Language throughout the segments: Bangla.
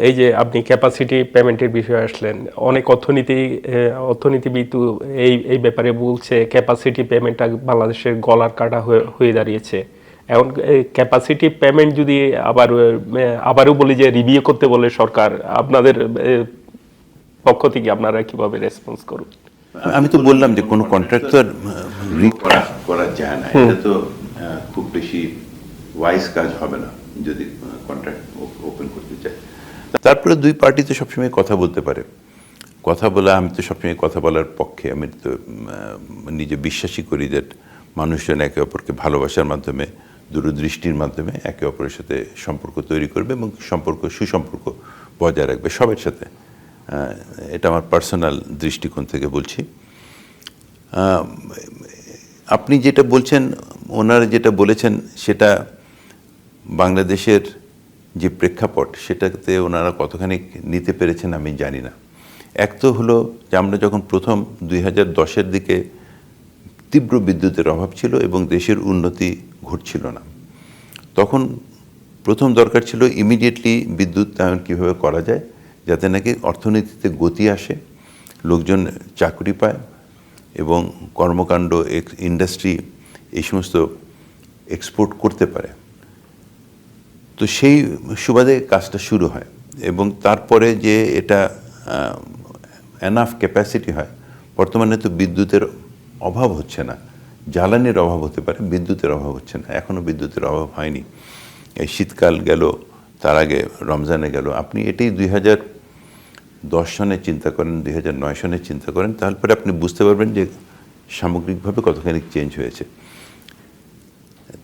এই যে আপনি ক্যাপাসিটি পেমেন্টের বিষয়ে আসলেন, অনেক অর্থনীতিবিদ এই ব্যাপারে বলছে ক্যাপাসিটি পেমেন্টটা বাংলাদেশের গলার কাটা হয়ে দাঁড়িয়েছে। এখন ক্যাপাসিটি পেমেন্ট যদি আবারও বলি যে রিভিউ করতে বলে সরকার, আপনাদের পক্ষ থেকে আপনারা কিভাবে রেসপন্স করবেন? আমি তো বললাম যে কোনো কন্ট্রাক্ট তো করা যায় না, এটা তো খুব বেশি ওয়াইজ কাজ হবে না যদি কন্ট্রাক্ট ওপেন করতে চায়। তারপরে দুই পার্টি তো সবসময় কথা বলতে পারে, কথা বলা, আমি তো সবসময় কথা বলার পক্ষে। আমি তো নিজে বিশ্বাসী করি যে মানুষজন একে অপরকে ভালোবাসার মাধ্যমে, দূরদৃষ্টির মাধ্যমে একে অপরের সাথে সম্পর্ক তৈরি করবে এবং সুসম্পর্ক বজায় রাখবে সবার সাথে। এটা আমার পার্সোনাল দৃষ্টিকোণ থেকে বলছি। আপনি যেটা বলছেন, ওনারা যেটা বলেছেন, সেটা বাংলাদেশের যে প্রেক্ষাপট সেটাতে ওনারা কতখানি নিতে পেরেছেন আমি জানি না। এক তো হলো যে আমরা যখন প্রথম 2010-এর দিকে তীব্র বিদ্যুতের অভাব ছিল এবং দেশের উন্নতি ঘটছিল না, তখন প্রথম দরকার ছিল ইমিডিয়েটলি বিদ্যুতায়ন কীভাবে করা যায় যাতে নাকি অর্থনীতিতে গতি আসে, লোকজন চাকরি পায় এবং কর্মকাণ্ড, ইন্ডাস্ট্রি এই সমস্ত এক্সপোর্ট করতে পারে। তো সেই সুবাদে কাজটা শুরু হয় এবং তারপরে যে এটা এনাফ ক্যাপাসিটি হয়। বর্তমানে তো বিদ্যুতের অভাব হচ্ছে না, জ্বালানির অভাব হতে পারে, বিদ্যুতের অভাব হচ্ছে না। এখনও বিদ্যুতের অভাব হয়নি। এই শীতকাল গেল, তার আগে রমজানে গেল। আপনি এটাই 2010 সনে চিন্তা করেন, 2009 সনে চিন্তা করেন, তারপরে আপনি বুঝতে পারবেন যে সামগ্রিকভাবে কতখানি চেঞ্জ হয়েছে।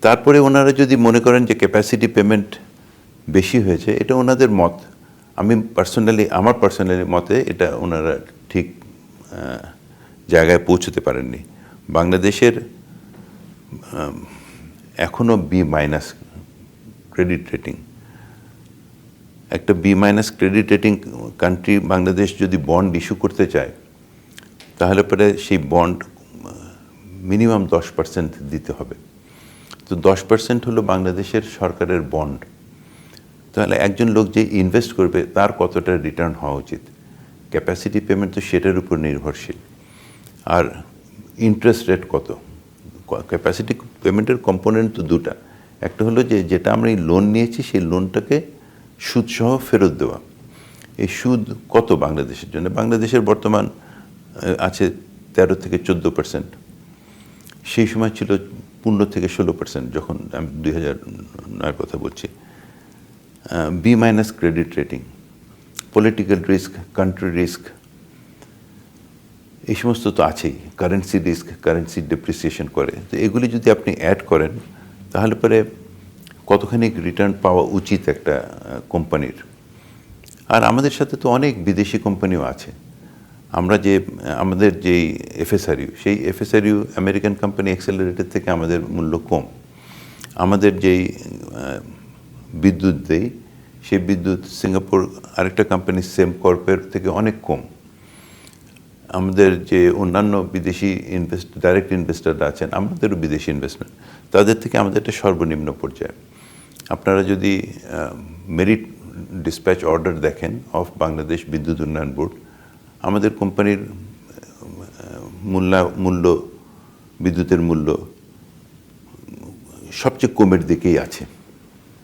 তারপরে ওনারা যদি মনে করেন যে ক্যাপাসিটি পেমেন্ট বেশি হয়েছে, এটা ওনাদের মত। আমার পার্সোনালি মতে এটা ওনারা ঠিক জায়গায় পৌঁছতে পারেননি। বাংলাদেশের এখনও B- ক্রেডিট রেটিং, একটা B- credit rating country Bangladesh যদি বন্ড ইস্যু করতে চায়, তাহলে পরে সেই বন্ড মিনিমাম 10% দিতে হবে। তো 10% হলো বাংলাদেশের সরকারের বন্ড। তাহলে একজন লোক যে ইনভেস্ট করবে তার কতটা রিটার্ন হওয়া উচিত? ক্যাপাসিটি পেমেন্ট তো সেটার উপর নির্ভরশীল। আর ইন্টারেস্ট রেট কত? ক্যাপাসিটি পেমেন্টের কম্পোনেন্ট তো দুটা। একটা হলো যেটা আমরা এই লোন নিয়েছি সেই লোনটাকে সুদসহ ফেরত দেওয়া। এই সুদ কত বাংলাদেশের জন্য? বাংলাদেশের বর্তমান আছে 13 থেকে 14%। সেই সময় ছিল 15 থেকে 16%, যখন আমি 2009 কথা বলছি। B- credit rating, political risk, country risk, এই সমস্ত তো আছেই। কারেন্সি রিস্ক, কারেন্সি ডেপ্রিসিয়েশন করে। তো এগুলি যদি আপনি অ্যাড করেন, তাহলে পরে কতখানি রিটার্ন পাওয়া উচিত একটা কোম্পানির। আর আমাদের সাথে তো অনেক বিদেশি কোম্পানিও আছে। আমাদের যেই FSRU, সেই FSRU আমেরিকান কোম্পানি অ্যাক্সেলারেটর থেকে আমাদের মূল্য কম। আমাদের যেই বিদ্যুৎ দেই, সেই বিদ্যুৎ সিঙ্গাপুর আরেকটা কোম্পানি সেমকর্পের থেকে অনেক কম। আমাদের যে অন্যান্য বিদেশি ডাইরেক্ট ইনভেস্টাররা আছেন, আমাদেরও বিদেশি ইনভেস্টমেন্ট, তাদের থেকে আমাদের একটা সর্বনিম্ন পর্যায়ে। আপনারা যদি মেরিট ডিসপ্যাচ অর্ডার দেখেন অফ বাংলাদেশ বিদ্যুৎ উন্নয়ন বোর্ড, আমাদের কোম্পানির বিদ্যুতের মূল্য সবচেয়ে কমের দিকেই আছে।